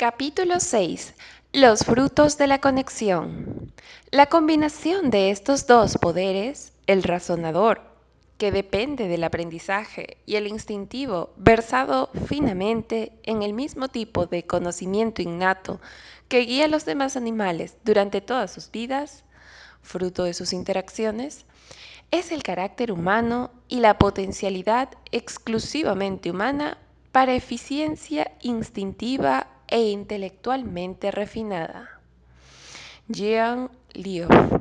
Capítulo 6. Los frutos de la conexión. La combinación de estos dos poderes, el razonador, que depende del aprendizaje, y el instintivo, versado finamente en el mismo tipo de conocimiento innato que guía a los demás animales durante todas sus vidas, fruto de sus interacciones, es el carácter humano y la potencialidad exclusivamente humana para eficiencia instintiva e intelectualmente refinada. Jean Lioff,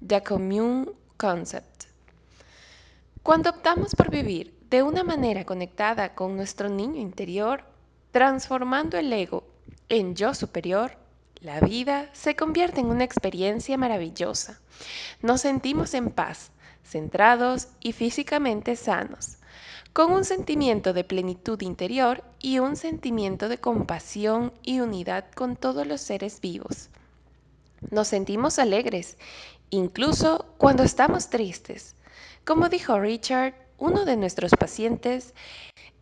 The Commune Concept. Cuando optamos por vivir de una manera conectada con nuestro niño interior, transformando el ego en yo superior, la vida se convierte en una experiencia maravillosa. Nos sentimos en paz, centrados y físicamente sanos, con un sentimiento de plenitud interior y un sentimiento de compasión y unidad con todos los seres vivos. Nos sentimos alegres, incluso cuando estamos tristes. Como dijo Richard, uno de nuestros pacientes,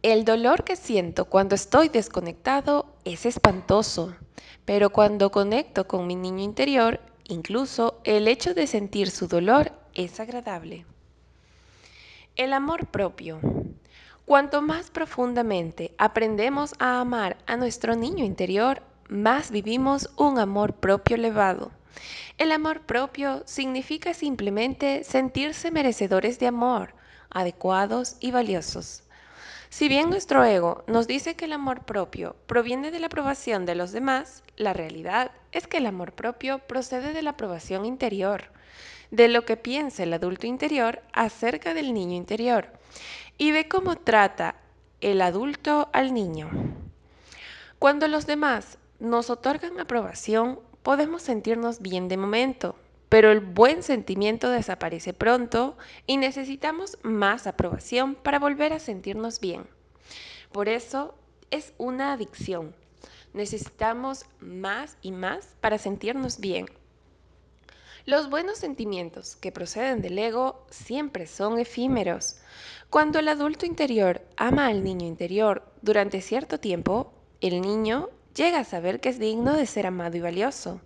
el dolor que siento cuando estoy desconectado es espantoso, pero cuando conecto con mi niño interior, incluso el hecho de sentir su dolor es agradable. El amor propio. Cuanto más profundamente aprendemos a amar a nuestro niño interior, más vivimos un amor propio elevado. El amor propio significa simplemente sentirse merecedores de amor, adecuados y valiosos. Si bien nuestro ego nos dice que el amor propio proviene de la aprobación de los demás, la realidad es que el amor propio procede de la aprobación interior, de lo que piensa el adulto interior acerca del niño interior y de cómo trata el adulto al niño. Cuando los demás nos otorgan aprobación, podemos sentirnos bien de momento, pero el buen sentimiento desaparece pronto y necesitamos más aprobación para volver a sentirnos bien. Por eso es una adicción. Necesitamos más y más para sentirnos bien. Los buenos sentimientos que proceden del ego siempre son efímeros. Cuando el adulto interior ama al niño interior durante cierto tiempo, el niño llega a saber que es digno de ser amado y valioso.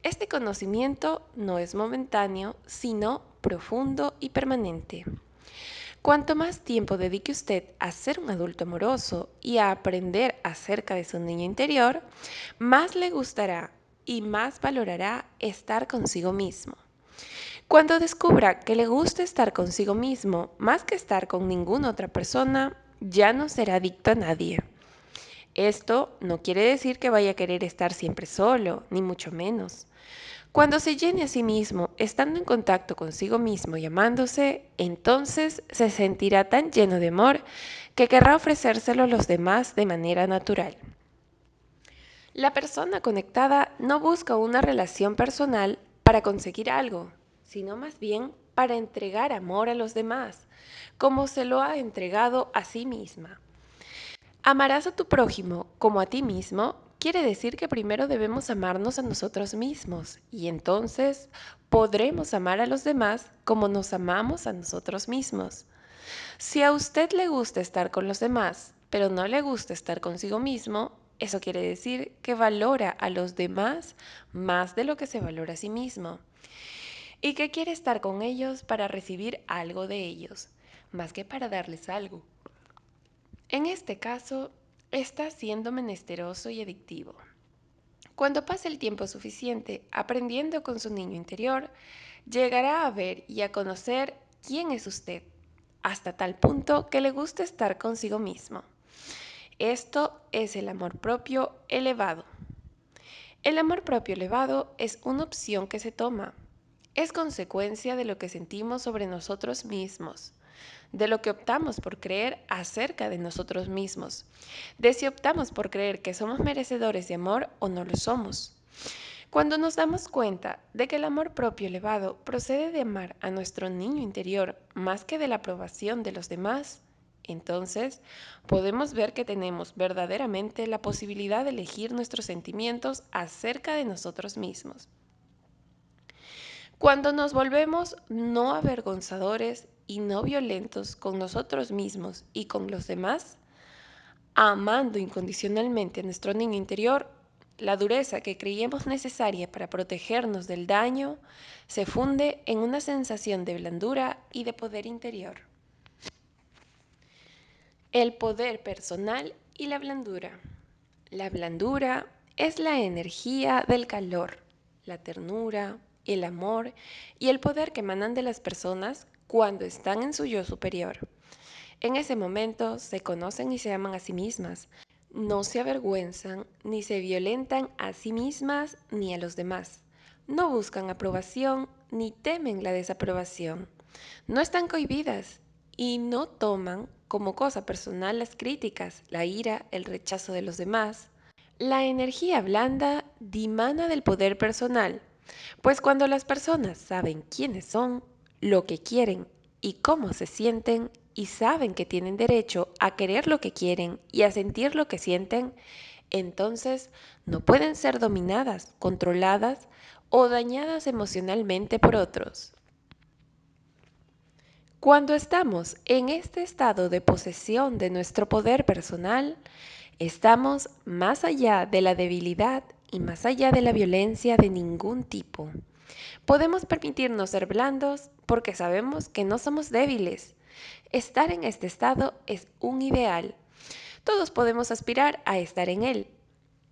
Este conocimiento no es momentáneo, sino profundo y permanente. Cuanto más tiempo dedique usted a ser un adulto amoroso y a aprender acerca de su niño interior, más le gustará y más valorará estar consigo mismo. Cuando descubra que le gusta estar consigo mismo más que estar con ninguna otra persona, ya no será adicto a nadie. Esto no quiere decir que vaya a querer estar siempre solo, ni mucho menos. Cuando se llene a sí mismo, estando en contacto consigo mismo y amándose, entonces se sentirá tan lleno de amor que querrá ofrecérselo a los demás de manera natural. La persona conectada no busca una relación personal para conseguir algo, sino más bien para entregar amor a los demás, como se lo ha entregado a sí misma. Amarás a tu prójimo como a ti mismo quiere decir que primero debemos amarnos a nosotros mismos y entonces podremos amar a los demás como nos amamos a nosotros mismos. Si a usted le gusta estar con los demás, pero no le gusta estar consigo mismo, eso quiere decir que valora a los demás más de lo que se valora a sí mismo y que quiere estar con ellos para recibir algo de ellos, más que para darles algo. En este caso, está siendo menesteroso y adictivo. Cuando pase el tiempo suficiente aprendiendo con su niño interior, llegará a ver y a conocer quién es usted, hasta tal punto que le guste estar consigo mismo. Esto es el amor propio elevado. El amor propio elevado es una opción que se toma. Es consecuencia de lo que sentimos sobre nosotros mismos, de lo que optamos por creer acerca de nosotros mismos, de si optamos por creer que somos merecedores de amor o no lo somos. Cuando nos damos cuenta de que el amor propio elevado procede de amar a nuestro niño interior más que de la aprobación de los demás, entonces podemos ver que tenemos verdaderamente la posibilidad de elegir nuestros sentimientos acerca de nosotros mismos. Cuando nos volvemos no avergonzadores y no violentos con nosotros mismos y con los demás, amando incondicionalmente a nuestro niño interior, la dureza que creíamos necesaria para protegernos del daño se funde en una sensación de blandura y de poder interior. El poder personal y la blandura. La blandura es la energía del calor, la ternura, el amor y el poder que emanan de las personas cuando están en su yo superior. En ese momento se conocen y se aman a sí mismas, no se avergüenzan ni se violentan a sí mismas ni a los demás. No buscan aprobación ni temen la desaprobación. No están cohibidas y no toman como cosa personal las críticas, la ira, el rechazo de los demás. La energía blanda dimana del poder personal, pues cuando las personas saben quiénes son, lo que quieren y cómo se sienten y saben que tienen derecho a querer lo que quieren y a sentir lo que sienten, entonces no pueden ser dominadas, controladas o dañadas emocionalmente por otros. Cuando estamos en este estado de posesión de nuestro poder personal, estamos más allá de la debilidad y más allá de la violencia de ningún tipo. Podemos permitirnos ser blandos porque sabemos que no somos débiles. Estar en este estado es un ideal. Todos podemos aspirar a estar en él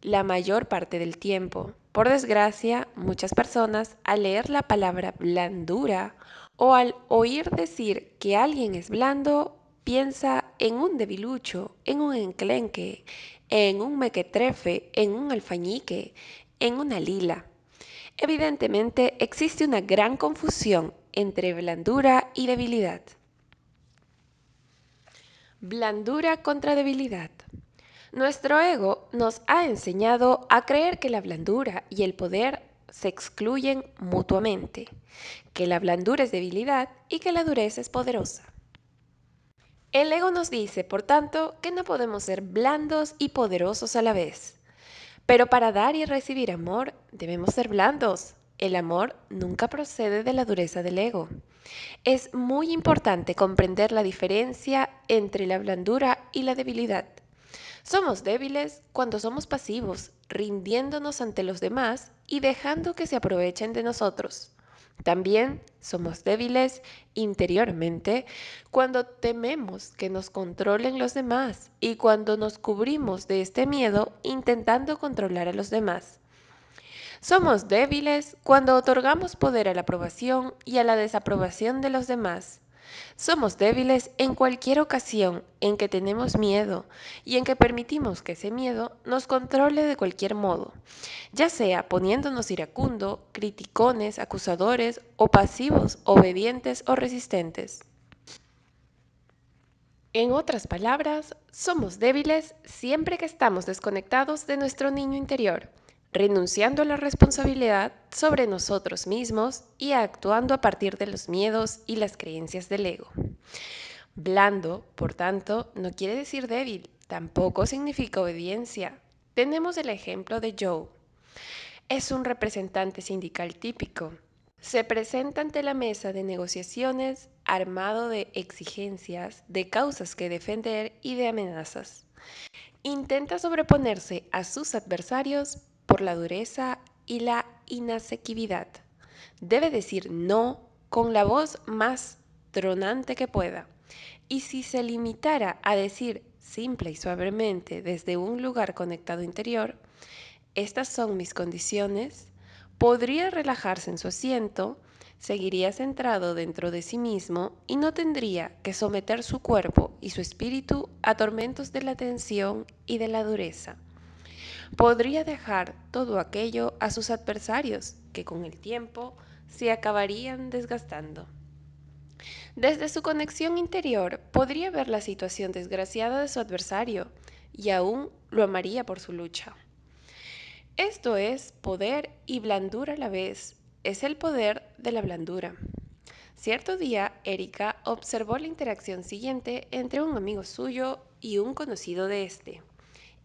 la mayor parte del tiempo. Por desgracia, muchas personas al leer la palabra blandura o al oír decir que alguien es blando, piensa en un debilucho, en un enclenque, en un mequetrefe, en un alfañique, en una lila. Evidentemente, existe una gran confusión entre blandura y debilidad. Blandura contra debilidad. Nuestro ego nos ha enseñado a creer que la blandura y el poder se excluyen mutuamente, que la blandura es debilidad y que la dureza es poderosa. El ego nos dice, por tanto, que no podemos ser blandos y poderosos a la vez. Pero para dar y recibir amor debemos ser blandos. El amor nunca procede de la dureza del ego. Es muy importante comprender la diferencia entre la blandura y la debilidad. Somos débiles cuando somos pasivos, rindiéndonos ante los demás y dejando que se aprovechen de nosotros. También somos débiles interiormente cuando tememos que nos controlen los demás y cuando nos cubrimos de este miedo intentando controlar a los demás. Somos débiles cuando otorgamos poder a la aprobación y a la desaprobación de los demás. Somos débiles en cualquier ocasión en que tenemos miedo y en que permitimos que ese miedo nos controle de cualquier modo, ya sea poniéndonos iracundo, criticones, acusadores o pasivos, obedientes o resistentes. En otras palabras, somos débiles siempre que estamos desconectados de nuestro niño interior, renunciando a la responsabilidad sobre nosotros mismos y actuando a partir de los miedos y las creencias del ego. Blando, por tanto, no quiere decir débil, tampoco significa obediencia. Tenemos el ejemplo de Joe. Es un representante sindical típico. Se presenta ante la mesa de negociaciones armado de exigencias, de causas que defender y de amenazas. Intenta sobreponerse a sus adversarios por la dureza y la inasequibilidad. Debe decir no con la voz más tronante que pueda. Y si se limitara a decir simple y suavemente desde un lugar conectado interior, estas son mis condiciones, podría relajarse en su asiento, seguiría centrado dentro de sí mismo y no tendría que someter su cuerpo y su espíritu a tormentos de la tensión y de la dureza. Podría dejar todo aquello a sus adversarios, que con el tiempo se acabarían desgastando. Desde su conexión interior podría ver la situación desgraciada de su adversario y aún lo amaría por su lucha. Esto es poder y blandura a la vez. Es el poder de la blandura. Cierto día, Erika observó la interacción siguiente entre un amigo suyo y un conocido de este.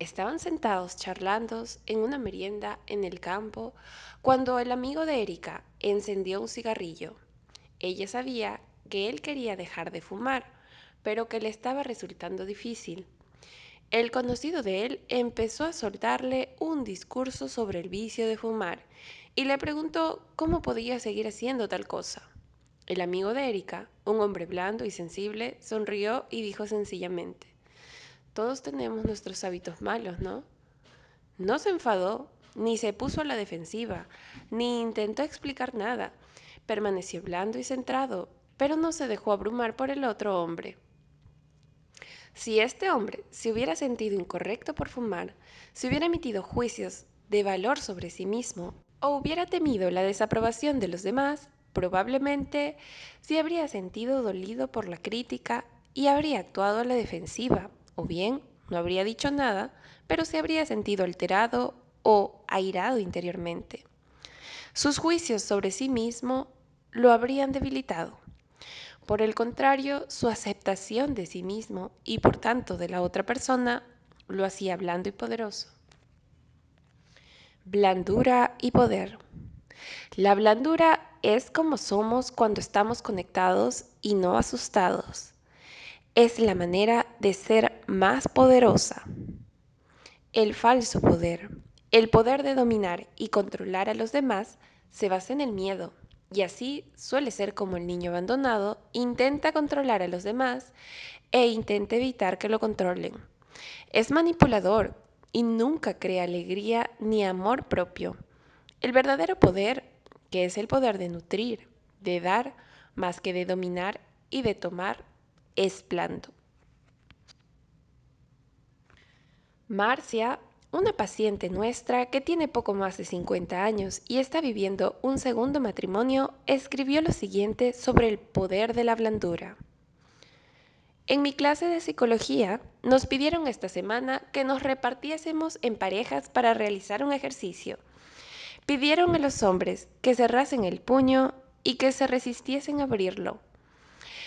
Estaban sentados charlando en una merienda en el campo cuando el amigo de Erika encendió un cigarrillo. Ella sabía que él quería dejar de fumar, pero que le estaba resultando difícil. El conocido de él empezó a soltarle un discurso sobre el vicio de fumar y le preguntó cómo podía seguir haciendo tal cosa. El amigo de Erika, un hombre blando y sensible, sonrió y dijo sencillamente: todos tenemos nuestros hábitos malos, ¿no? No se enfadó, ni se puso a la defensiva, ni intentó explicar nada. Permaneció blando y centrado, pero no se dejó abrumar por el otro hombre. Si este hombre se hubiera sentido incorrecto por fumar, si hubiera emitido juicios de valor sobre sí mismo o hubiera temido la desaprobación de los demás, probablemente se habría sentido dolido por la crítica y habría actuado a la defensiva, o bien no habría dicho nada, pero se habría sentido alterado o airado interiormente. Sus juicios sobre sí mismo lo habrían debilitado. Por el contrario, su aceptación de sí mismo y por tanto de la otra persona lo hacía blando y poderoso. Blandura y poder. La blandura es como somos cuando estamos conectados y no asustados. Es la manera de ser más poderosa. El falso poder, el poder de dominar y controlar a los demás, se basa en el miedo, y así suele ser como el niño abandonado intenta controlar a los demás e intenta evitar que lo controlen. Es manipulador y nunca crea alegría ni amor propio. El verdadero poder, que es el poder de nutrir, de dar, más que de dominar y de tomar, es blando. Marcia, una paciente nuestra que tiene poco más de 50 años y está viviendo un segundo matrimonio, escribió lo siguiente sobre el poder de la blandura. En mi clase de psicología nos pidieron esta semana que nos repartiésemos en parejas para realizar un ejercicio. Pidieron a los hombres que cerrasen el puño y que se resistiesen a abrirlo.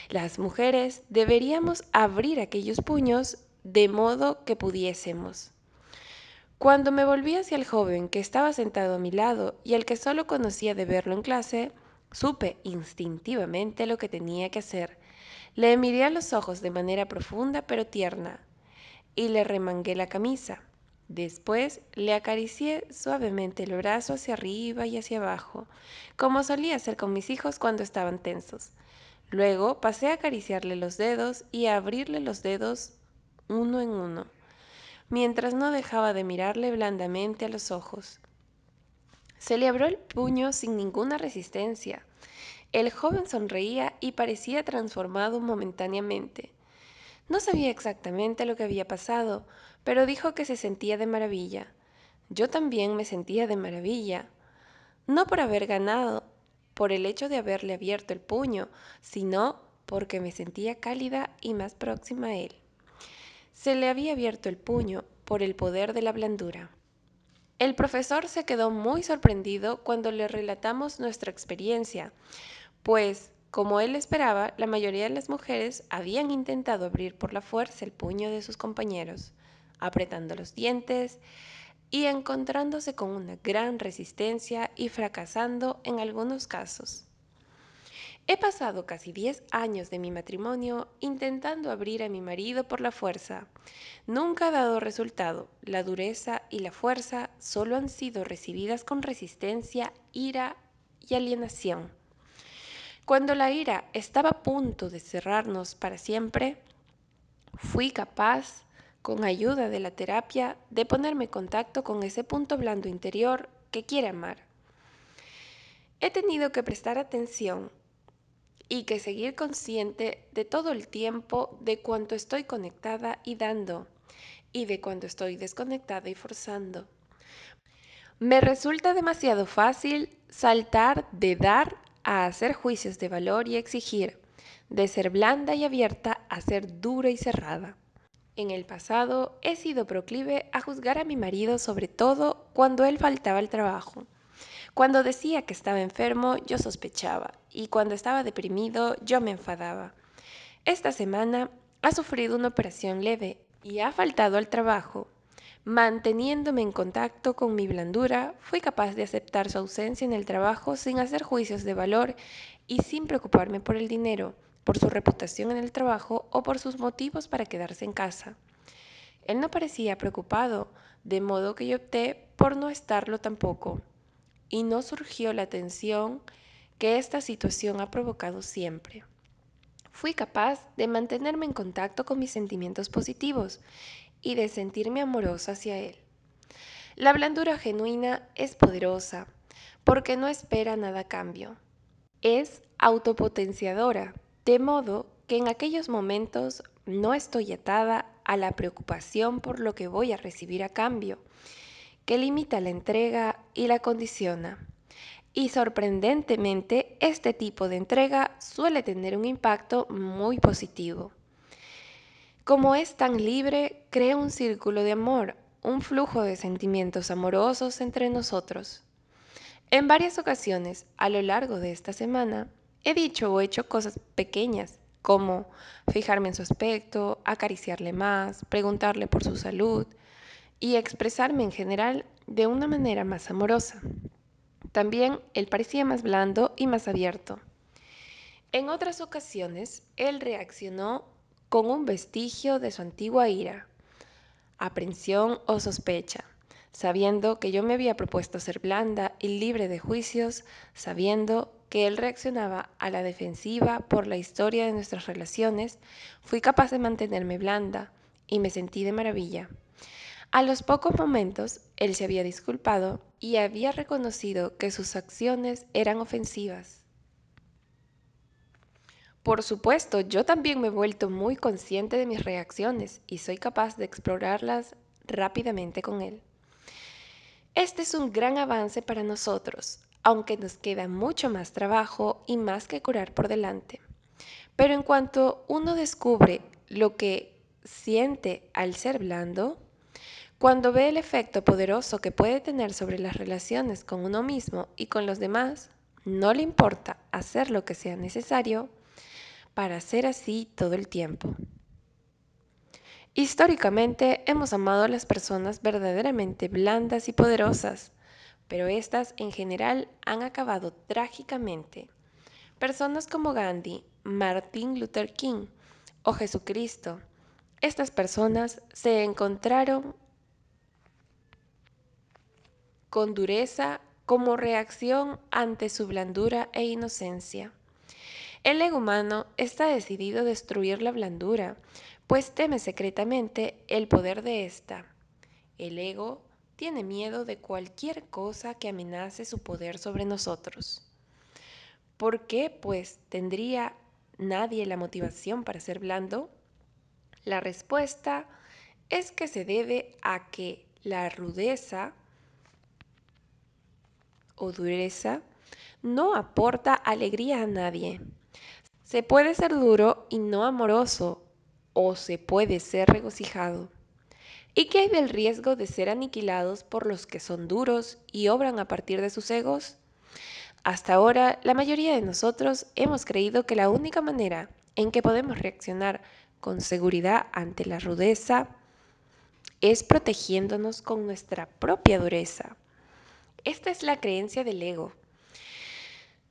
Las mujeres deberíamos abrir aquellos puños de modo que pudiésemos. Cuando me volví hacia el joven que estaba sentado a mi lado y al que solo conocía de verlo en clase, supe instintivamente lo que tenía que hacer. Le miré a los ojos de manera profunda pero tierna y le remangué la camisa. Después le acaricié suavemente el brazo hacia arriba y hacia abajo, como solía hacer con mis hijos cuando estaban tensos. Luego pasé a acariciarle los dedos y a abrirle los dedos uno en uno, mientras no dejaba de mirarle blandamente a los ojos. Se le abrió el puño sin ninguna resistencia. El joven sonreía y parecía transformado momentáneamente. No sabía exactamente lo que había pasado, pero dijo que se sentía de maravilla. Yo también me sentía de maravilla, no por haber ganado, por el hecho de haberle abierto el puño, sino porque me sentía cálida y más próxima a él. Se le había abierto el puño por el poder de la blandura. El profesor se quedó muy sorprendido cuando le relatamos nuestra experiencia, pues, como él esperaba, la mayoría de las mujeres habían intentado abrir por la fuerza el puño de sus compañeros, apretando los dientes y encontrándose con una gran resistencia y fracasando en algunos casos. He pasado casi 10 años de mi matrimonio intentando abrir a mi marido por la fuerza. Nunca ha dado resultado. La dureza y la fuerza solo han sido recibidas con resistencia, ira y alienación. Cuando la ira estaba a punto de cerrarnos para siempre, fui capaz, con ayuda de la terapia, de ponerme en contacto con ese punto blando interior que quiere amar. He tenido que prestar atención y que seguir consciente de todo el tiempo de cuánto estoy conectada y dando, y de cuando estoy desconectada y forzando. Me resulta demasiado fácil saltar de dar a hacer juicios de valor y exigir, de ser blanda y abierta a ser dura y cerrada. En el pasado he sido proclive a juzgar a mi marido sobre todo cuando él faltaba al trabajo. Cuando decía que estaba enfermo, yo sospechaba, y cuando estaba deprimido, yo me enfadaba. Esta semana ha sufrido una operación leve y ha faltado al trabajo. Manteniéndome en contacto con mi blandura, fui capaz de aceptar su ausencia en el trabajo sin hacer juicios de valor y sin preocuparme por el dinero, por su reputación en el trabajo o por sus motivos para quedarse en casa. Él no parecía preocupado, de modo que yo opté por no estarlo tampoco, y no surgió la tensión que esta situación ha provocado siempre. Fui capaz de mantenerme en contacto con mis sentimientos positivos y de sentirme amorosa hacia él. La blandura genuina es poderosa porque no espera nada a cambio. Es autopotenciadora, de modo que en aquellos momentos no estoy atada a la preocupación por lo que voy a recibir a cambio, que limita la entrega y la condiciona. Y sorprendentemente, este tipo de entrega suele tener un impacto muy positivo. Como es tan libre, crea un círculo de amor, un flujo de sentimientos amorosos entre nosotros. En varias ocasiones a lo largo de esta semana he dicho o hecho cosas pequeñas, como fijarme en su aspecto, acariciarle más, preguntarle por su salud y expresarme en general de una manera más amorosa. También él parecía más blando y más abierto. En otras ocasiones, él reaccionó con un vestigio de su antigua ira, aprensión o sospecha, sabiendo que yo me había propuesto ser blanda y libre de juicios, sabiendo que él reaccionaba a la defensiva por la historia de nuestras relaciones, fui capaz de mantenerme blanda y me sentí de maravilla. A los pocos momentos, él se había disculpado y había reconocido que sus acciones eran ofensivas. Por supuesto, yo también me he vuelto muy consciente de mis reacciones y soy capaz de explorarlas rápidamente con él. Este es un gran avance para nosotros, aunque nos queda mucho más trabajo y más que curar por delante. Pero en cuanto uno descubre lo que siente al ser blando, cuando ve el efecto poderoso que puede tener sobre las relaciones con uno mismo y con los demás, no le importa hacer lo que sea necesario para ser así todo el tiempo. Históricamente hemos amado a las personas verdaderamente blandas y poderosas, pero estas en general han acabado trágicamente. Personas como Gandhi, Martin Luther King o Jesucristo. Estas personas se encontraron con dureza como reacción ante su blandura e inocencia. El ego humano está decidido a destruir la blandura, pues teme secretamente el poder de ésta. El ego tiene miedo de cualquier cosa que amenace su poder sobre nosotros. ¿Por qué, pues, tendría nadie la motivación para ser blando? La respuesta es que se debe a que la rudeza o dureza no aporta alegría a nadie. Se puede ser duro y no amoroso, o se puede ser regocijado. ¿Y qué hay del riesgo de ser aniquilados por los que son duros y obran a partir de sus egos? Hasta ahora, la mayoría de nosotros hemos creído que la única manera en que podemos reaccionar con seguridad ante la rudeza es protegiéndonos con nuestra propia dureza. Esta es la creencia del ego.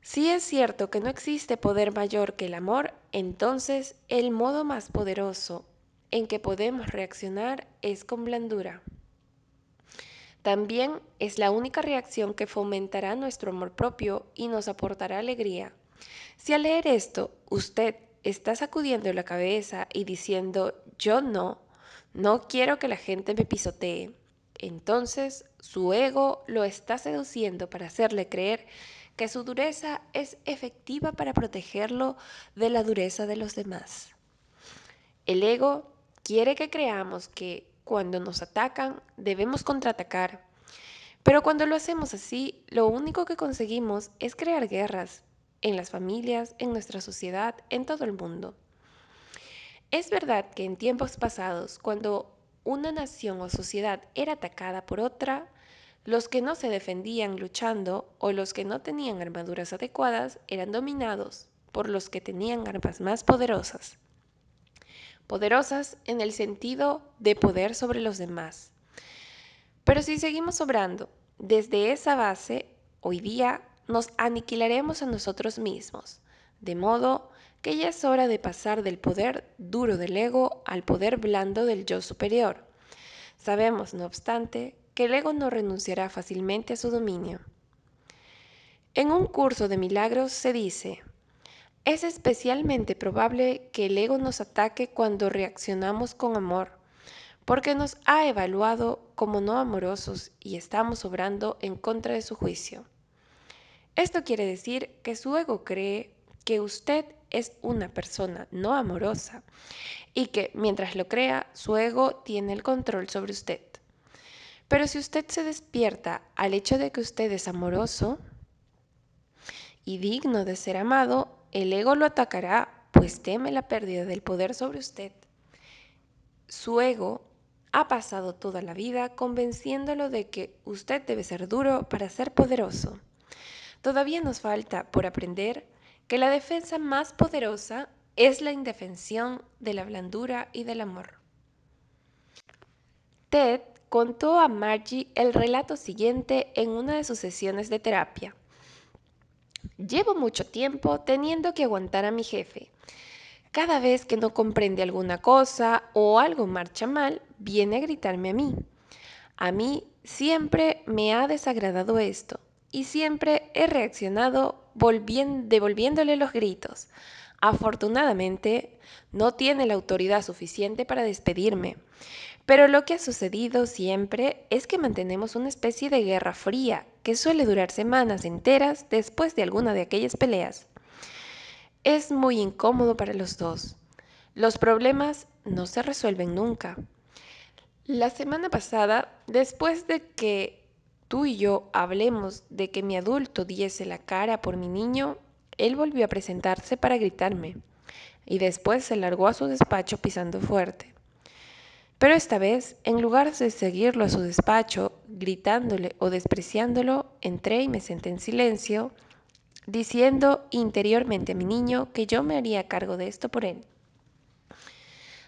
Si es cierto que no existe poder mayor que el amor, entonces el modo más poderoso en que podemos reaccionar es con blandura. También es la única reacción que fomentará nuestro amor propio y nos aportará alegría. Si al leer esto usted está sacudiendo la cabeza y diciendo yo no quiero que la gente me pisotee, entonces su ego lo está seduciendo para hacerle creer que su dureza es efectiva para protegerlo de la dureza de los demás. El ego quiere que creamos que cuando nos atacan debemos contraatacar, pero cuando lo hacemos así, lo único que conseguimos es crear guerras en las familias, en nuestra sociedad, en todo el mundo. Es verdad que en tiempos pasados, cuando una nación o sociedad era atacada por otra, los que no se defendían luchando o los que no tenían armaduras adecuadas eran dominados por los que tenían armas más poderosas. Poderosas en el sentido de poder sobre los demás. Pero si seguimos obrando desde esa base, hoy día nos aniquilaremos a nosotros mismos, de modo que ya es hora de pasar del poder duro del ego al poder blando del yo superior. Sabemos, no obstante, que el ego no renunciará fácilmente a su dominio. En un curso de milagros se dice: es especialmente probable que el ego nos ataque cuando reaccionamos con amor, porque nos ha evaluado como no amorosos y estamos obrando en contra de su juicio. Esto quiere decir que su ego cree que usted es una persona no amorosa y que, mientras lo crea, su ego tiene el control sobre usted. Pero si usted se despierta al hecho de que usted es amoroso y digno de ser amado, el ego lo atacará, pues teme la pérdida del poder sobre usted. Su ego ha pasado toda la vida convenciéndolo de que usted debe ser duro para ser poderoso. Todavía nos falta por aprender que la defensa más poderosa es la indefensión de la blandura y del amor. Ted contó a Margie el relato siguiente en una de sus sesiones de terapia. Llevo mucho tiempo teniendo que aguantar a mi jefe. Cada vez que no comprende alguna cosa o algo marcha mal, viene a gritarme a mí. A mí siempre me ha desagradado esto y siempre he reaccionado devolviéndole los gritos. Afortunadamente, no tiene la autoridad suficiente para despedirme, pero lo que ha sucedido siempre es que mantenemos una especie de guerra fría que suele durar semanas enteras después de alguna de aquellas peleas. Es muy incómodo para los dos. Los problemas no se resuelven nunca. La semana pasada, después de que tú y yo hablemos de que mi adulto diese la cara por mi niño, él volvió a presentarse para gritarme y después se largó a su despacho pisando fuerte. Pero esta vez, en lugar de seguirlo a su despacho, gritándole o despreciándolo, entré y me senté en silencio, diciendo interiormente a mi niño que yo me haría cargo de esto por él.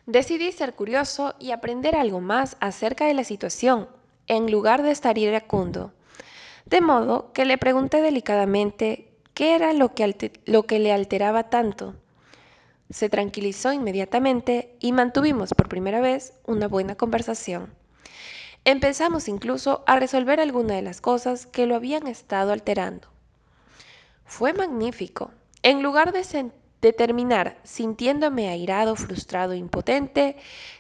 Decidí ser curioso y aprender algo más acerca de la situación, en lugar de estar iracundo. De modo que le pregunté delicadamente qué era lo que le alteraba tanto. Se tranquilizó inmediatamente y mantuvimos por primera vez una buena conversación. Empezamos incluso a resolver algunas de las cosas que lo habían estado alterando. Fue magnífico. En lugar de terminar sintiéndome airado, frustrado e impotente,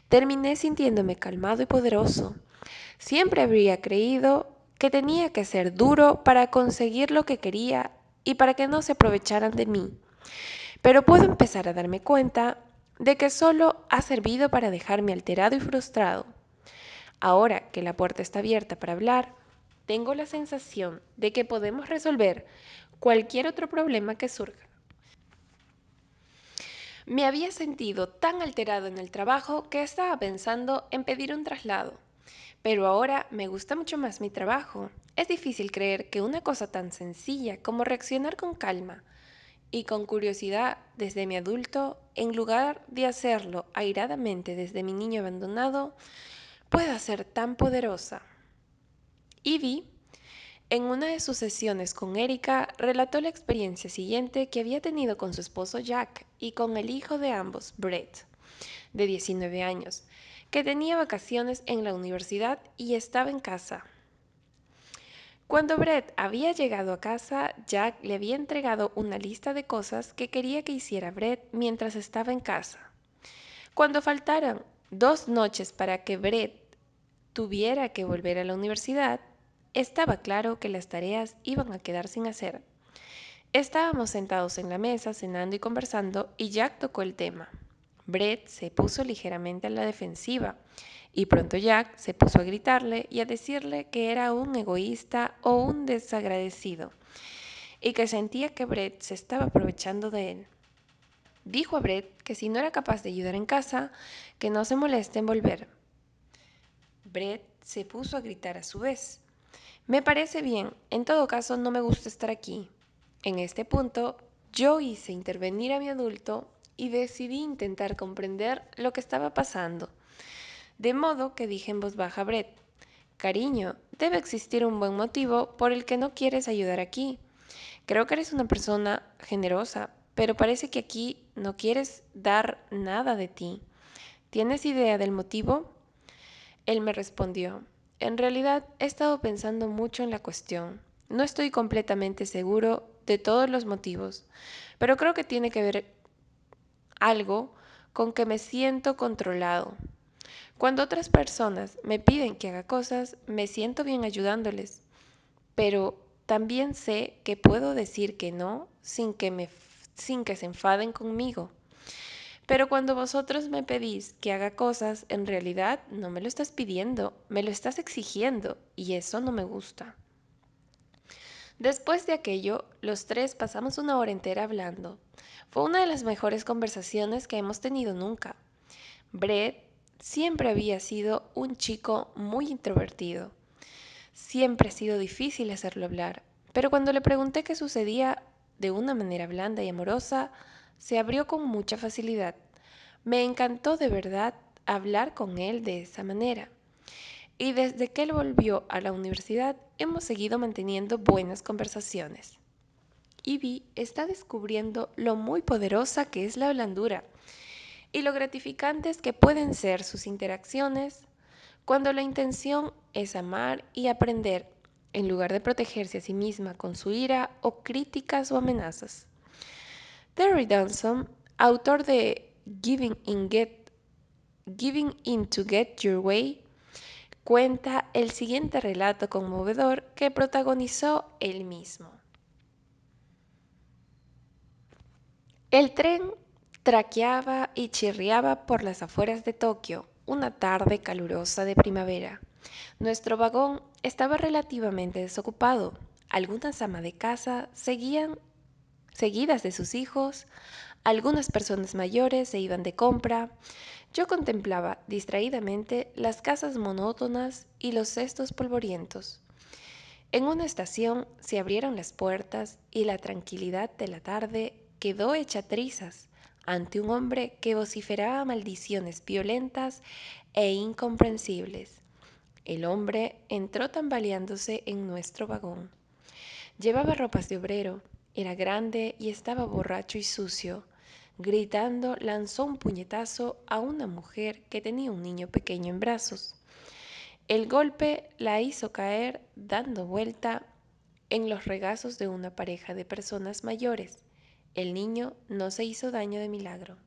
terminé sintiéndome calmado y poderoso. Siempre habría creído que tenía que ser duro para conseguir lo que quería y para que no se aprovecharan de mí. Pero puedo empezar a darme cuenta de que solo ha servido para dejarme alterado y frustrado. Ahora que la puerta está abierta para hablar, tengo la sensación de que podemos resolver cualquier otro problema que surja. Me había sentido tan alterado en el trabajo que estaba pensando en pedir un traslado. Pero ahora me gusta mucho más mi trabajo. Es difícil creer que una cosa tan sencilla como reaccionar con calma y con curiosidad desde mi adulto, en lugar de hacerlo airadamente desde mi niño abandonado, pueda ser tan poderosa. Ivy, en una de sus sesiones con Erika, relató la experiencia siguiente que había tenido con su esposo Jack y con el hijo de ambos, Brett, de 19 años, que tenía vacaciones en la universidad y estaba en casa. Cuando Brett había llegado a casa, Jack le había entregado una lista de cosas que quería que hiciera Brett mientras estaba en casa. Cuando faltaron 2 noches para que Brett tuviera que volver a la universidad, estaba claro que las tareas iban a quedar sin hacer. Estábamos sentados en la mesa cenando y conversando y Jack tocó el tema. Brett se puso ligeramente a la defensiva y pronto Jack se puso a gritarle y a decirle que era un egoísta o un desagradecido y que sentía que Brett se estaba aprovechando de él. Dijo a Brett que si no era capaz de ayudar en casa, que no se moleste en volver. Brett se puso a gritar a su vez. Me parece bien, en todo caso no me gusta estar aquí. En este punto, yo hice intervenir a mi adulto y decidí intentar comprender lo que estaba pasando. De modo que dije en voz baja a Brett: cariño, debe existir un buen motivo por el que no quieres ayudar aquí. Creo que eres una persona generosa, pero parece que aquí no quieres dar nada de ti. ¿Tienes idea del motivo? Él me respondió, en realidad he estado pensando mucho en la cuestión. No estoy completamente seguro de todos los motivos, pero creo que tiene que ver algo con que me siento controlado. Cuando otras personas me piden que haga cosas, me siento bien ayudándoles, pero también sé que puedo decir que no sin que se enfaden conmigo. Pero cuando vosotros me pedís que haga cosas, en realidad no me lo estás pidiendo, me lo estás exigiendo, y eso no me gusta. Después de aquello, los tres pasamos una hora entera hablando. Fue una de las mejores conversaciones que hemos tenido nunca. Brett siempre había sido un chico muy introvertido. Siempre ha sido difícil hacerlo hablar, pero cuando le pregunté qué sucedía de una manera blanda y amorosa, se abrió con mucha facilidad. Me encantó de verdad hablar con él de esa manera. Y desde que él volvió a la universidad, hemos seguido manteniendo buenas conversaciones. Ivy está descubriendo lo muy poderosa que es la blandura y lo gratificantes que pueden ser sus interacciones cuando la intención es amar y aprender, en lugar de protegerse a sí misma con su ira o críticas o amenazas. Terry Johnson, autor de Giving In to Get Your Way, cuenta el siguiente relato conmovedor que protagonizó él mismo. El tren traqueaba y chirriaba por las afueras de Tokio una tarde calurosa de primavera. Nuestro vagón estaba relativamente desocupado. Algunas amas de casa seguían seguidas de sus hijos, algunas personas mayores se iban de compra. Yo contemplaba distraídamente las casas monótonas y los cestos polvorientos. En una estación se abrieron las puertas y la tranquilidad de la tarde quedó hecha trizas ante un hombre que vociferaba maldiciones violentas e incomprensibles. El hombre entró tambaleándose en nuestro vagón. Llevaba ropas de obrero, era grande y estaba borracho y sucio. Gritando, lanzó un puñetazo a una mujer que tenía un niño pequeño en brazos. El golpe la hizo caer dando vuelta en los regazos de una pareja de personas mayores. El niño no se hizo daño de milagro.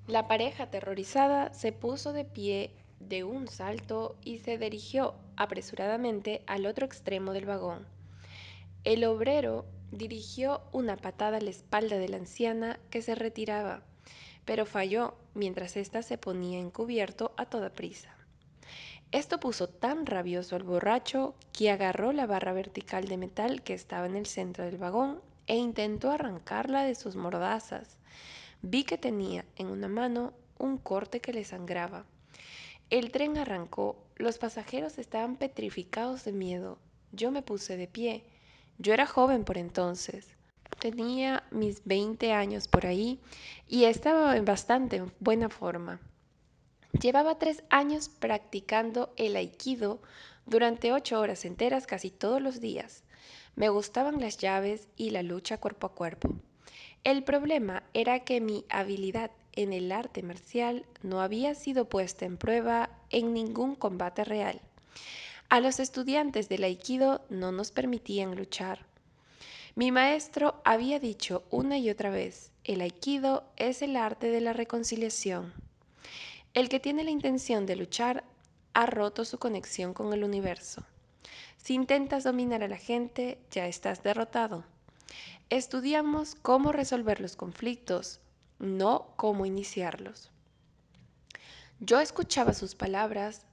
La pareja aterrorizada se puso de pie de un salto y se dirigió apresuradamente al otro extremo del vagón. El obrero dirigió una patada a la espalda de la anciana que se retiraba, pero falló mientras ésta se ponía en cubierto a toda prisa. Esto puso tan rabioso al borracho que agarró la barra vertical de metal que estaba en el centro del vagón e intentó arrancarla de sus mordazas. Vi que tenía en una mano un corte que le sangraba. El tren arrancó, los pasajeros estaban petrificados de miedo. Yo me puse de pie. Yo era joven por entonces. Tenía mis 20 años por ahí y estaba en bastante buena forma. Llevaba 3 años practicando el aikido durante 8 horas enteras casi todos los días. Me gustaban las llaves y la lucha cuerpo a cuerpo. El problema era que mi habilidad en el arte marcial no había sido puesta en prueba en ningún combate real. A los estudiantes del aikido no nos permitían luchar. Mi maestro había dicho una y otra vez, el aikido es el arte de la reconciliación. El que tiene la intención de luchar ha roto su conexión con el universo. Si intentas dominar a la gente, ya estás derrotado. Estudiamos cómo resolver los conflictos, no cómo iniciarlos. Yo escuchaba sus palabras,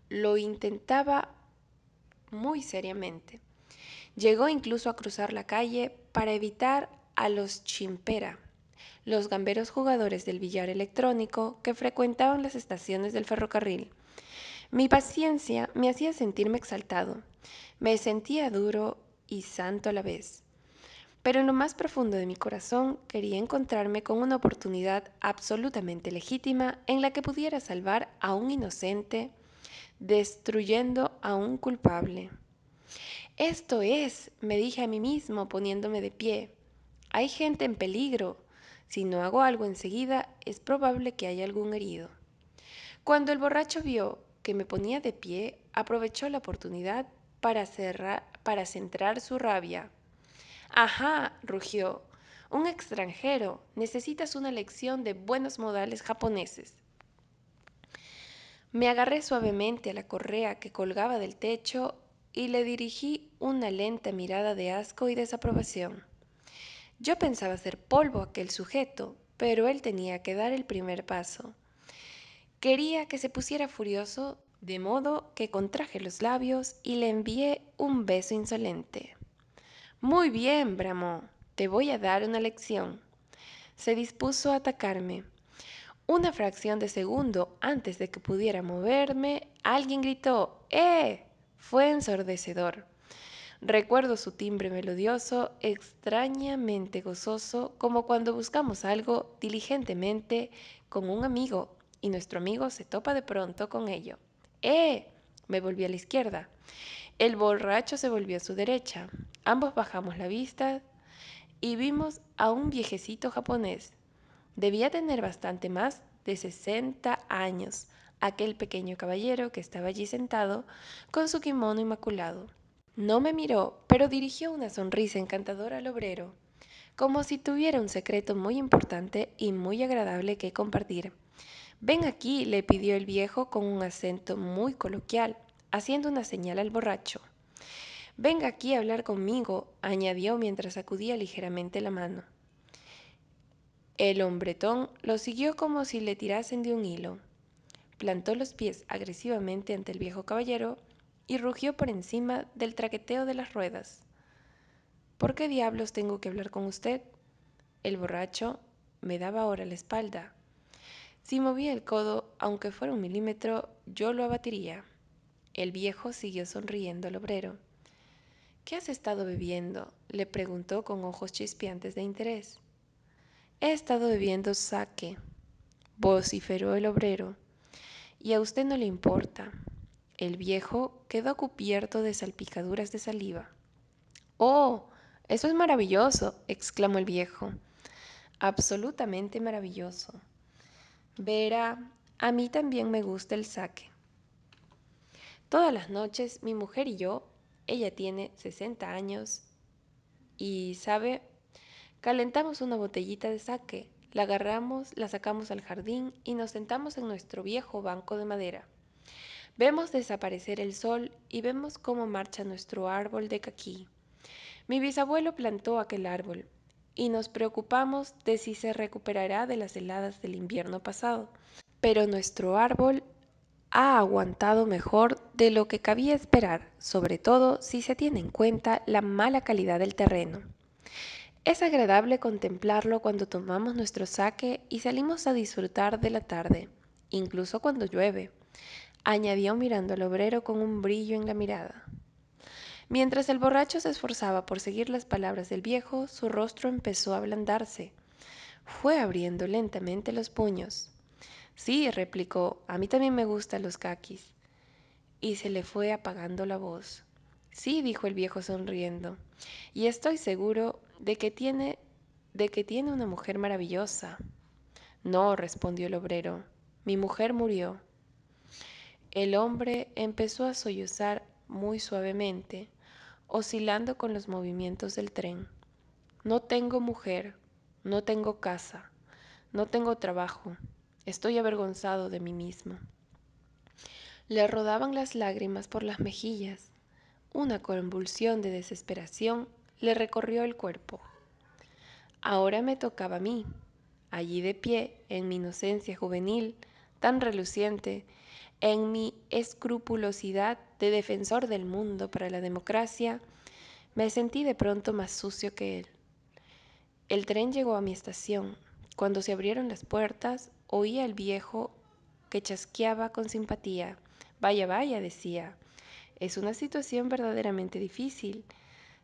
lo intentaba muy seriamente. Llegó incluso a cruzar la calle para evitar a los chimpera, los gamberos jugadores del billar electrónico que frecuentaban las estaciones del ferrocarril. Mi paciencia me hacía sentirme exaltado. Me sentía duro y santo a la vez. Pero en lo más profundo de mi corazón quería encontrarme con una oportunidad absolutamente legítima en la que pudiera salvar a un inocente, destruyendo a un culpable. Esto es, me dije a mí mismo poniéndome de pie. Hay gente en peligro. Si no hago algo enseguida, es probable que haya algún herido. Cuando el borracho vio que me ponía de pie, aprovechó la oportunidad para centrar su rabia. Ajá, rugió. Un extranjero. Necesitas una lección de buenos modales japoneses. Me agarré suavemente a la correa que colgaba del techo y le dirigí una lenta mirada de asco y desaprobación. Yo pensaba hacer polvo a aquel sujeto, pero él tenía que dar el primer paso. Quería que se pusiera furioso, de modo que contraje los labios y le envié un beso insolente. Muy bien, bramó, te voy a dar una lección. Se dispuso a atacarme. Una fracción de segundo antes de que pudiera moverme, alguien gritó ¡Eh! Fue ensordecedor. Recuerdo su timbre melodioso, extrañamente gozoso, como cuando buscamos algo diligentemente con un amigo y nuestro amigo se topa de pronto con ello. ¡Eh! Me volví a la izquierda. El borracho se volvió a su derecha. Ambos bajamos la vista y vimos a un viejecito japonés. Debía tener bastante más de 60 años, aquel pequeño caballero que estaba allí sentado con su kimono inmaculado. No me miró, pero dirigió una sonrisa encantadora al obrero, como si tuviera un secreto muy importante y muy agradable que compartir. Ven aquí, le pidió el viejo con un acento muy coloquial, haciendo una señal al borracho. Venga aquí a hablar conmigo, añadió mientras sacudía ligeramente la mano. El hombretón lo siguió como si le tirasen de un hilo. Plantó los pies agresivamente ante el viejo caballero y rugió por encima del traqueteo de las ruedas. ¿Por qué diablos tengo que hablar con usted? El borracho me daba ahora la espalda. Si movía el codo, aunque fuera 1 milímetro, yo lo abatiría. El viejo siguió sonriendo al obrero. ¿Qué has estado bebiendo? Le preguntó con ojos chispeantes de interés. He estado bebiendo sake, vociferó el obrero. Y a usted no le importa. El viejo quedó cubierto de salpicaduras de saliva. ¡Oh! Eso es maravilloso, exclamó el viejo. Absolutamente maravilloso. Verá, a mí también me gusta el sake. Todas las noches mi mujer y yo, ella tiene 60 años, y, ¿sabe? Calentamos una botellita de sake, la agarramos, la sacamos al jardín y nos sentamos en nuestro viejo banco de madera. Vemos desaparecer el sol y vemos cómo marcha nuestro árbol de caquí. Mi bisabuelo plantó aquel árbol y nos preocupamos de si se recuperará de las heladas del invierno pasado. Pero nuestro árbol ha aguantado mejor de lo que cabía esperar, sobre todo si se tiene en cuenta la mala calidad del terreno. Es agradable contemplarlo cuando tomamos nuestro sake y salimos a disfrutar de la tarde, incluso cuando llueve, añadió mirando al obrero con un brillo en la mirada. Mientras el borracho se esforzaba por seguir las palabras del viejo, su rostro empezó a ablandarse. Fue abriendo lentamente los puños. Sí, replicó, a mí también me gustan los caquis. Y se le fue apagando la voz. Sí, dijo el viejo sonriendo, y estoy seguro de que tiene una mujer maravillosa. No, respondió el obrero, mi mujer murió. El hombre empezó a sollozar muy suavemente, oscilando con los movimientos del tren. No tengo mujer, no tengo casa, no tengo trabajo, estoy avergonzado de mí mismo. Le rodaban las lágrimas por las mejillas. Una convulsión de desesperación le recorrió el cuerpo. Ahora me tocaba a mí, allí de pie, en mi inocencia juvenil, tan reluciente, en mi escrupulosidad de defensor del mundo para la democracia, me sentí de pronto más sucio que él. El tren llegó a mi estación. Cuando se abrieron las puertas, oí al viejo que chasqueaba con simpatía. Vaya, vaya, decía, es una situación verdaderamente difícil.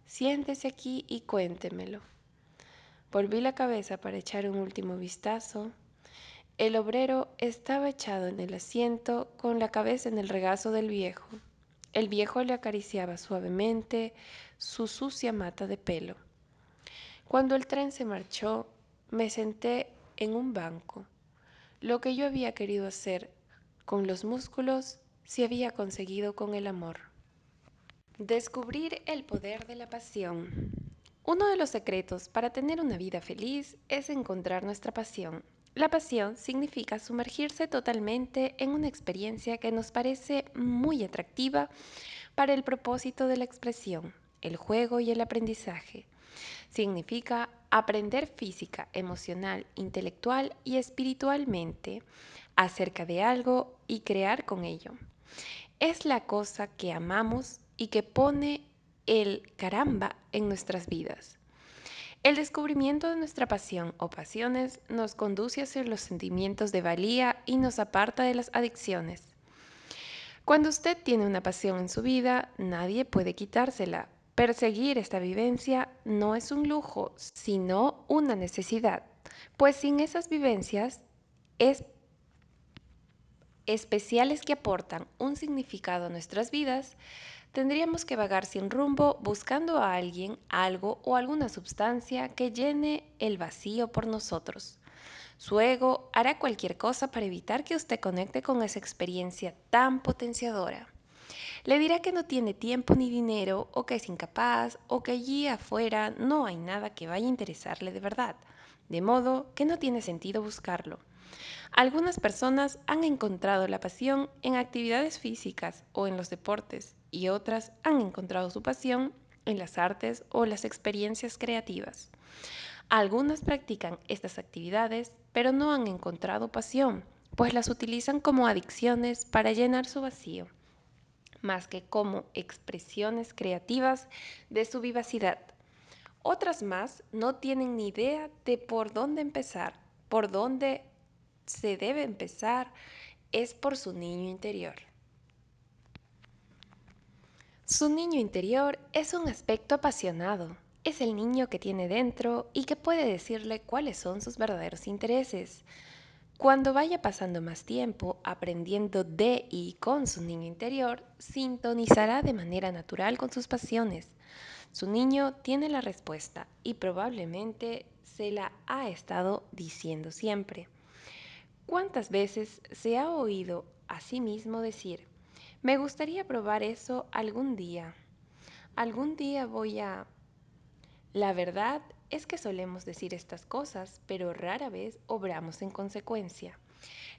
Siéntese aquí y cuéntemelo. Volví la cabeza para echar un último vistazo. El obrero estaba echado en el asiento con la cabeza en el regazo del viejo. El viejo le acariciaba suavemente su sucia mata de pelo. Cuando el tren se marchó, me senté en un banco, lo que yo había querido hacer con los músculos se había conseguido con el amor. Descubrir el poder de la pasión. Uno de los secretos para tener una vida feliz es encontrar nuestra pasión. La pasión significa sumergirse totalmente en una experiencia que nos parece muy atractiva para el propósito de la expresión, el juego y el aprendizaje. Significa aprender física, emocional, intelectual y espiritualmente acerca de algo y crear con ello. Es la cosa que amamos y que pone el caramba en nuestras vidas. El descubrimiento de nuestra pasión o pasiones nos conduce hacia los sentimientos de valía y nos aparta de las adicciones. Cuando usted tiene una pasión en su vida, nadie puede quitársela. Perseguir esta vivencia no es un lujo, sino una necesidad, pues sin esas vivencias especiales que aportan un significado a nuestras vidas, tendríamos que vagar sin rumbo buscando a alguien, algo o alguna sustancia que llene el vacío por nosotros. Su ego hará cualquier cosa para evitar que usted conecte con esa experiencia tan potenciadora. Le dirá que no tiene tiempo ni dinero, o que es incapaz, o que allí afuera no hay nada que vaya a interesarle de verdad, de modo que no tiene sentido buscarlo. Algunas personas han encontrado la pasión en actividades físicas o en los deportes, y otras han encontrado su pasión en las artes o las experiencias creativas. Algunas practican estas actividades, pero no han encontrado pasión, pues las utilizan como adicciones para llenar su vacío, más que como expresiones creativas de su vivacidad. Otras más no tienen ni idea de por dónde empezar. Por dónde se debe empezar es por su niño interior. Su niño interior es un aspecto apasionado. Es el niño que tiene dentro y que puede decirle cuáles son sus verdaderos intereses. Cuando vaya pasando más tiempo aprendiendo de y con su niño interior, sintonizará de manera natural con sus pasiones. Su niño tiene la respuesta y probablemente se la ha estado diciendo siempre. ¿Cuántas veces se ha oído a sí mismo decir, me gustaría probar eso algún día? Algún día voy a... La verdad es que solemos decir estas cosas, pero rara vez obramos en consecuencia.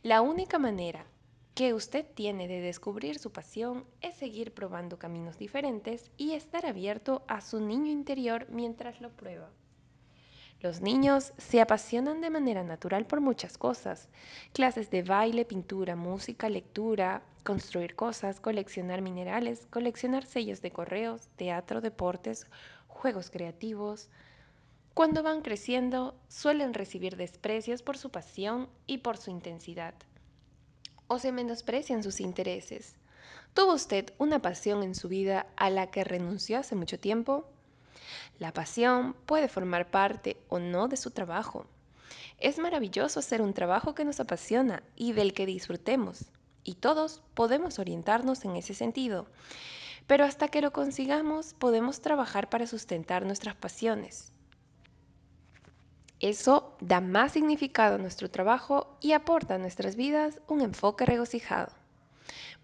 La única manera que usted tiene de descubrir su pasión es seguir probando caminos diferentes y estar abierto a su niño interior mientras lo prueba. Los niños se apasionan de manera natural por muchas cosas: clases de baile, pintura, música, lectura, construir cosas, coleccionar minerales, coleccionar sellos de correos, teatro, deportes, juegos creativos. Cuando van creciendo, suelen recibir desprecios por su pasión y por su intensidad, o se menosprecian sus intereses. ¿Tuvo usted una pasión en su vida a la que renunció hace mucho tiempo? La pasión puede formar parte o no de su trabajo. Es maravilloso hacer un trabajo que nos apasiona y del que disfrutemos, y todos podemos orientarnos en ese sentido. Pero hasta que lo consigamos, podemos trabajar para sustentar nuestras pasiones. Eso da más significado a nuestro trabajo y aporta a nuestras vidas un enfoque regocijado.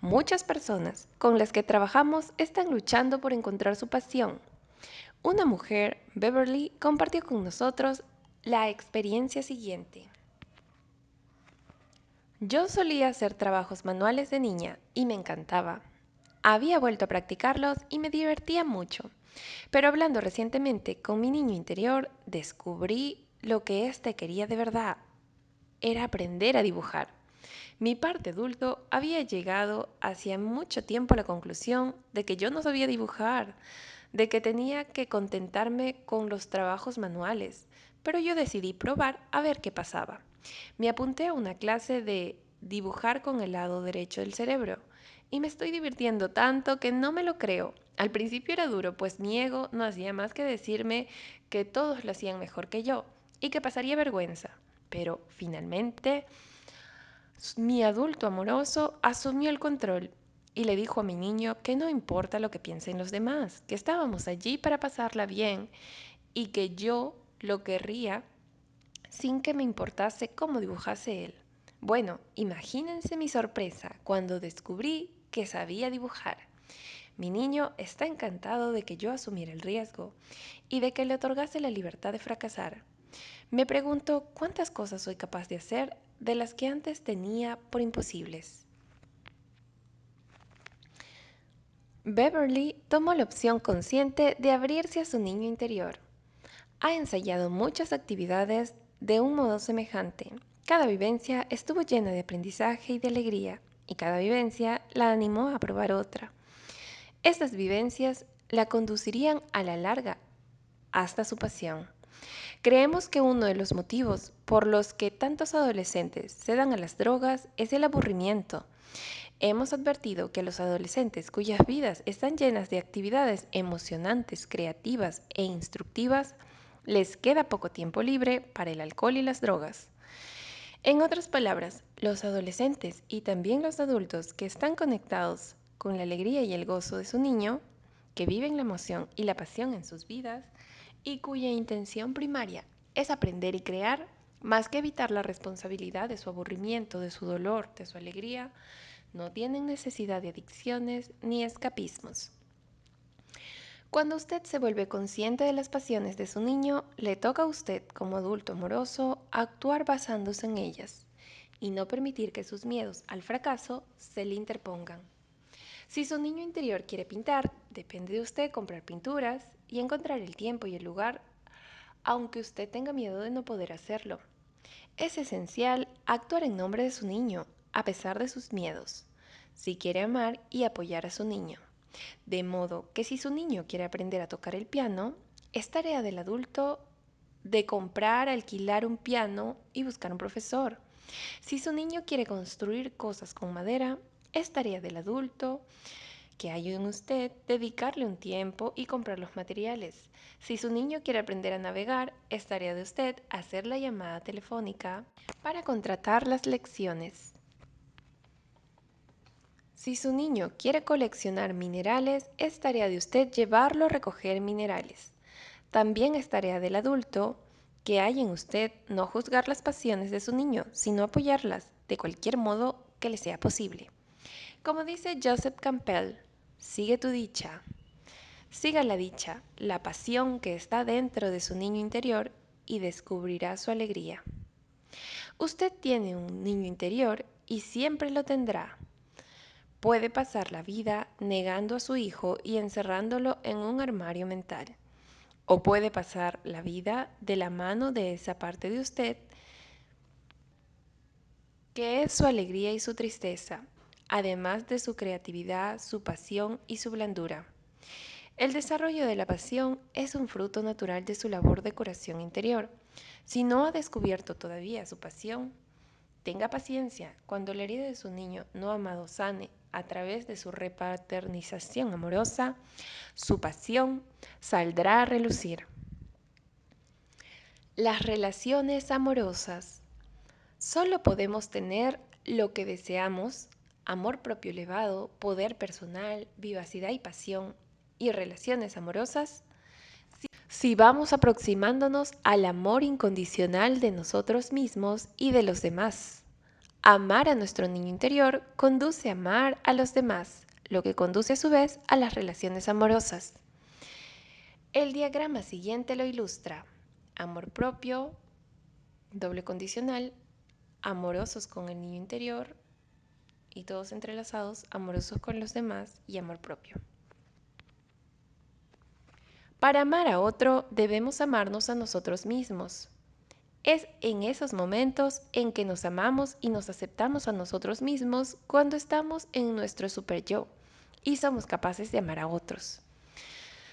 Muchas personas con las que trabajamos están luchando por encontrar su pasión. Una mujer, Beverly, compartió con nosotros la experiencia siguiente. Yo solía hacer trabajos manuales de niña y me encantaba. Había vuelto a practicarlos y me divertía mucho. Pero hablando recientemente con mi niño interior, descubrí lo que éste quería de verdad. Era aprender a dibujar. Mi parte adulto había llegado hacía mucho tiempo a la conclusión de que yo no sabía dibujar, de que tenía que contentarme con los trabajos manuales, pero yo decidí probar a ver qué pasaba. Me apunté a una clase de dibujar con el lado derecho del cerebro y me estoy divirtiendo tanto que no me lo creo. Al principio era duro, pues mi ego no hacía más que decirme que todos lo hacían mejor que yo y que pasaría vergüenza, pero finalmente mi adulto amoroso asumió el control y le dijo a mi niño que no importa lo que piensen los demás, que estábamos allí para pasarla bien y que yo lo querría sin que me importase cómo dibujase él. Bueno, imagínense mi sorpresa cuando descubrí que sabía dibujar. Mi niño está encantado de que yo asumiera el riesgo y de que le otorgase la libertad de fracasar. Me pregunto cuántas cosas soy capaz de hacer de las que antes tenía por imposibles. Beverly tomó la opción consciente de abrirse a su niño interior. Ha ensayado muchas actividades de un modo semejante. Cada vivencia estuvo llena de aprendizaje y de alegría, y cada vivencia la animó a probar otra. Estas vivencias la conducirían a la larga hasta su pasión. Creemos que uno de los motivos por los que tantos adolescentes se dan a las drogas es el aburrimiento. Hemos advertido que a los adolescentes cuyas vidas están llenas de actividades emocionantes, creativas e instructivas, les queda poco tiempo libre para el alcohol y las drogas. En otras palabras, los adolescentes y también los adultos que están conectados con la alegría y el gozo de su niño, que viven la emoción y la pasión en sus vidas y cuya intención primaria es aprender y crear, más que evitar la responsabilidad de su aburrimiento, de su dolor, de su alegría, no tienen necesidad de adicciones ni escapismos. Cuando usted se vuelve consciente de las pasiones de su niño, le toca a usted, como adulto amoroso, actuar basándose en ellas y no permitir que sus miedos al fracaso se le interpongan. Si su niño interior quiere pintar, depende de usted comprar pinturas y encontrar el tiempo y el lugar, aunque usted tenga miedo de no poder hacerlo. Es esencial actuar en nombre de su niño, a pesar de sus miedos, si quiere amar y apoyar a su niño. De modo que si su niño quiere aprender a tocar el piano, es tarea del adulto de comprar, alquilar un piano y buscar un profesor. Si su niño quiere construir cosas con madera, es tarea del adulto que ayude en usted dedicarle un tiempo y comprar los materiales. Si su niño quiere aprender a navegar, es tarea de usted hacer la llamada telefónica para contratar las lecciones. Si su niño quiere coleccionar minerales, es tarea de usted llevarlo a recoger minerales. También es tarea del adulto que hay en usted no juzgar las pasiones de su niño, sino apoyarlas de cualquier modo que le sea posible. Como dice Joseph Campbell, sigue tu dicha. Siga la dicha, la pasión que está dentro de su niño interior y descubrirá su alegría. Usted tiene un niño interior y siempre lo tendrá. Puede pasar la vida negando a su hijo y encerrándolo en un armario mental. O puede pasar la vida de la mano de esa parte de usted que es su alegría y su tristeza, además de su creatividad, su pasión y su blandura. El desarrollo de la pasión es un fruto natural de su labor de curación interior. Si no ha descubierto todavía su pasión, tenga paciencia. Cuando la herida de su niño no amado sane a través de su repaternización amorosa, su pasión saldrá a relucir. Las relaciones amorosas. Solo podemos tener lo que deseamos: amor propio elevado, poder personal, vivacidad y pasión, y relaciones amorosas si vamos aproximándonos al amor incondicional de nosotros mismos y de los demás. Amar a nuestro niño interior conduce a amar a los demás, lo que conduce a su vez a las relaciones amorosas. El diagrama siguiente lo ilustra: amor propio, doble condicional, amorosos con el niño interior y todos entrelazados, amorosos con los demás y amor propio. Para amar a otro debemos amarnos a nosotros mismos. Es en esos momentos en que nos amamos y nos aceptamos a nosotros mismos cuando estamos en nuestro super yo y somos capaces de amar a otros.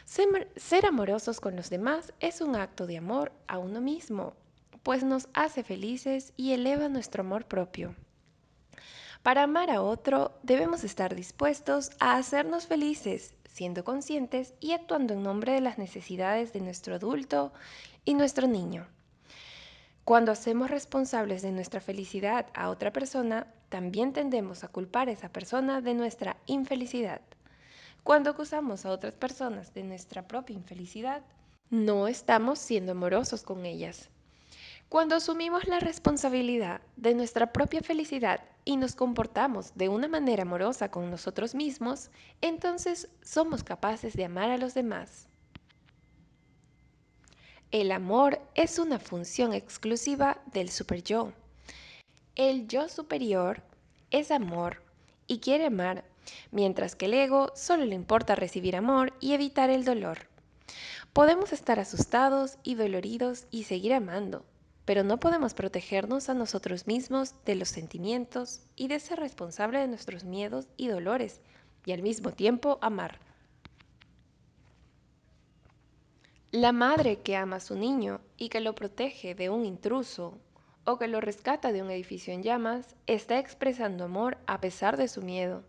Ser amorosos con los demás es un acto de amor a uno mismo, pues nos hace felices y eleva nuestro amor propio. Para amar a otro debemos estar dispuestos a hacernos felices, siendo conscientes y actuando en nombre de las necesidades de nuestro adulto y nuestro niño. Cuando hacemos responsables de nuestra felicidad a otra persona, también tendemos a culpar a esa persona de nuestra infelicidad. Cuando acusamos a otras personas de nuestra propia infelicidad, no estamos siendo amorosos con ellas. Cuando asumimos la responsabilidad de nuestra propia felicidad y nos comportamos de una manera amorosa con nosotros mismos, entonces somos capaces de amar a los demás. El amor es una función exclusiva del superyo. El yo superior es amor y quiere amar, mientras que el ego solo le importa recibir amor y evitar el dolor. Podemos estar asustados y doloridos y seguir amando, pero no podemos protegernos a nosotros mismos de los sentimientos y de ser responsable de nuestros miedos y dolores, y al mismo tiempo amar. La madre que ama a su niño y que lo protege de un intruso o que lo rescata de un edificio en llamas está expresando amor a pesar de su miedo.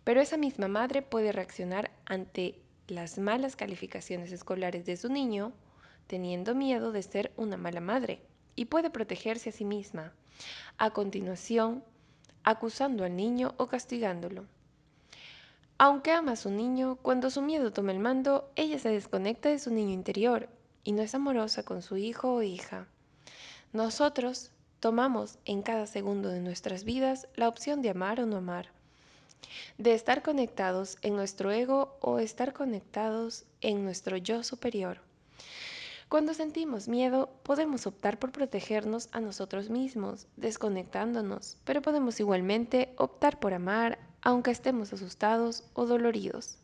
Pero esa misma madre puede reaccionar ante las malas calificaciones escolares de su niño, teniendo miedo de ser una mala madre, y puede protegerse a sí misma, a continuación, acusando al niño o castigándolo. Aunque ama a su niño, cuando su miedo toma el mando, ella se desconecta de su niño interior y no es amorosa con su hijo o hija. Nosotros tomamos en cada segundo de nuestras vidas la opción de amar o no amar, de estar conectados en nuestro ego o estar conectados en nuestro yo superior. Cuando sentimos miedo, podemos optar por protegernos a nosotros mismos, desconectándonos, pero podemos igualmente optar por amar, aunque estemos asustados o doloridos.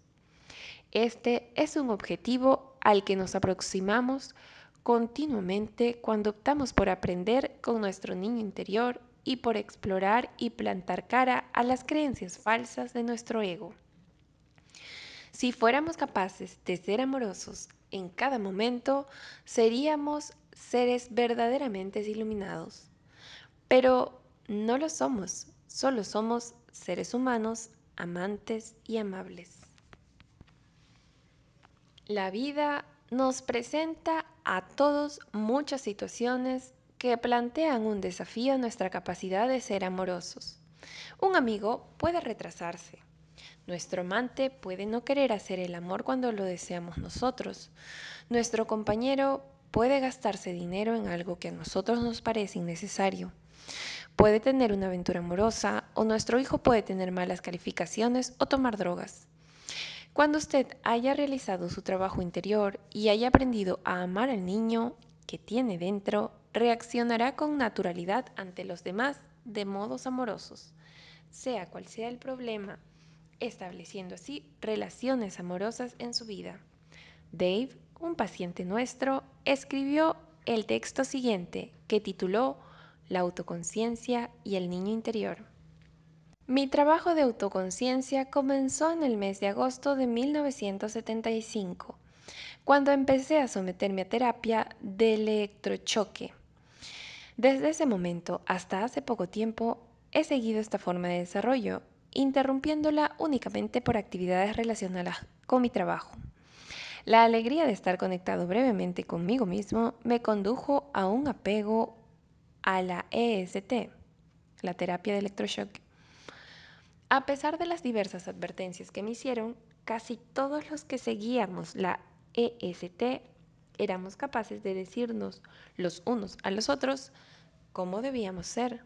Este es un objetivo al que nos aproximamos continuamente cuando optamos por aprender con nuestro niño interior y por explorar y plantar cara a las creencias falsas de nuestro ego. Si fuéramos capaces de ser amorosos en cada momento, seríamos seres verdaderamente iluminados. Pero no lo somos, solo somos seres humanos, amantes y amables. La vida nos presenta a todos muchas situaciones que plantean un desafío a nuestra capacidad de ser amorosos. Un amigo puede retrasarse. Nuestro amante puede no querer hacer el amor cuando lo deseamos nosotros. Nuestro compañero puede gastarse dinero en algo que a nosotros nos parece innecesario. Puede tener una aventura amorosa o nuestro hijo puede tener malas calificaciones o tomar drogas. Cuando usted haya realizado su trabajo interior y haya aprendido a amar al niño que tiene dentro, reaccionará con naturalidad ante los demás de modos amorosos, sea cual sea el problema, estableciendo así relaciones amorosas en su vida. Dave, un paciente nuestro, escribió el texto siguiente que tituló La autoconciencia y el niño interior. Mi trabajo de autoconciencia comenzó en el mes de agosto de 1975, cuando empecé a someterme a terapia de electrochoque. Desde ese momento hasta hace poco tiempo he seguido esta forma de desarrollo, interrumpiéndola únicamente por actividades relacionadas con mi trabajo. La alegría de estar conectado brevemente conmigo mismo me condujo a un apego a la EST, la terapia de electroshock. A pesar de las diversas advertencias que me hicieron, casi todos los que seguíamos la EST éramos capaces de decirnos los unos a los otros cómo debíamos ser.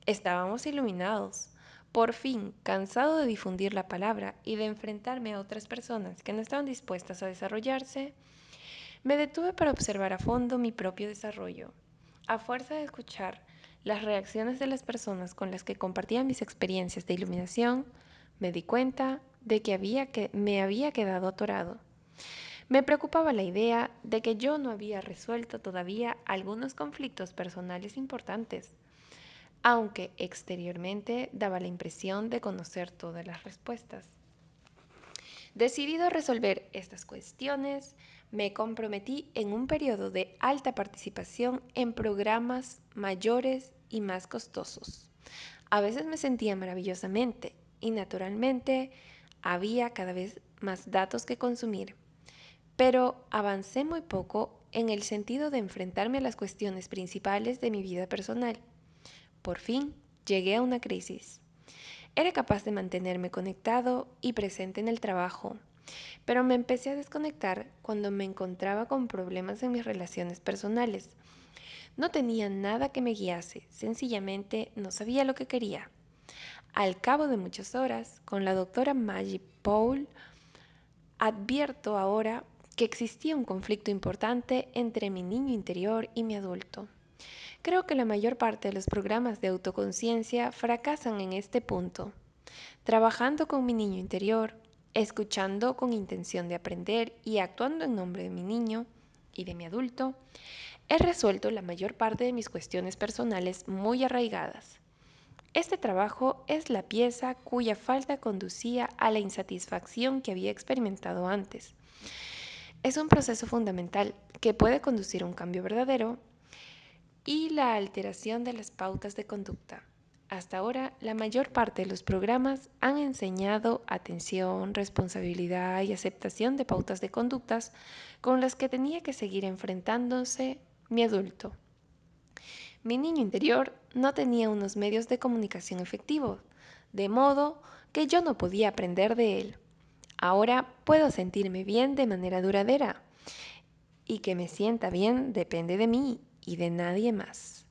Estábamos iluminados. Por fin, cansado de difundir la palabra y de enfrentarme a otras personas que no estaban dispuestas a desarrollarse, me detuve para observar a fondo mi propio desarrollo. A fuerza de escuchar las reacciones de las personas con las que compartía mis experiencias de iluminación, me di cuenta de que me había quedado atorado. Me preocupaba la idea de que yo no había resuelto todavía algunos conflictos personales importantes, aunque exteriormente daba la impresión de conocer todas las respuestas. Decidido a resolver estas cuestiones, me comprometí en un periodo de alta participación en programas mayores y más costosos. A veces me sentía maravillosamente y naturalmente había cada vez más datos que consumir, pero avancé muy poco en el sentido de enfrentarme a las cuestiones principales de mi vida personal. Por fin llegué a una crisis. Era capaz de mantenerme conectado y presente en el trabajo, pero me empecé a desconectar cuando me encontraba con problemas en mis relaciones personales. No tenía nada que me guiase, sencillamente no sabía lo que quería. Al cabo de muchas horas, con la doctora Maggie Paul, advierto ahora que existía un conflicto importante entre mi niño interior y mi adulto. Creo que la mayor parte de los programas de autoconciencia fracasan en este punto. Trabajando con mi niño interior, escuchando con intención de aprender y actuando en nombre de mi niño y de mi adulto, he resuelto la mayor parte de mis cuestiones personales muy arraigadas. Este trabajo es la pieza cuya falta conducía a la insatisfacción que había experimentado antes. Es un proceso fundamental que puede conducir a un cambio verdadero y la alteración de las pautas de conducta. Hasta ahora, la mayor parte de los programas han enseñado atención, responsabilidad y aceptación de pautas de conductas con las que tenía que seguir enfrentándose mi adulto. Mi niño interior no tenía unos medios de comunicación efectivos, de modo que yo no podía aprender de él. Ahora puedo sentirme bien de manera duradera y que me sienta bien depende de mí y de nadie más.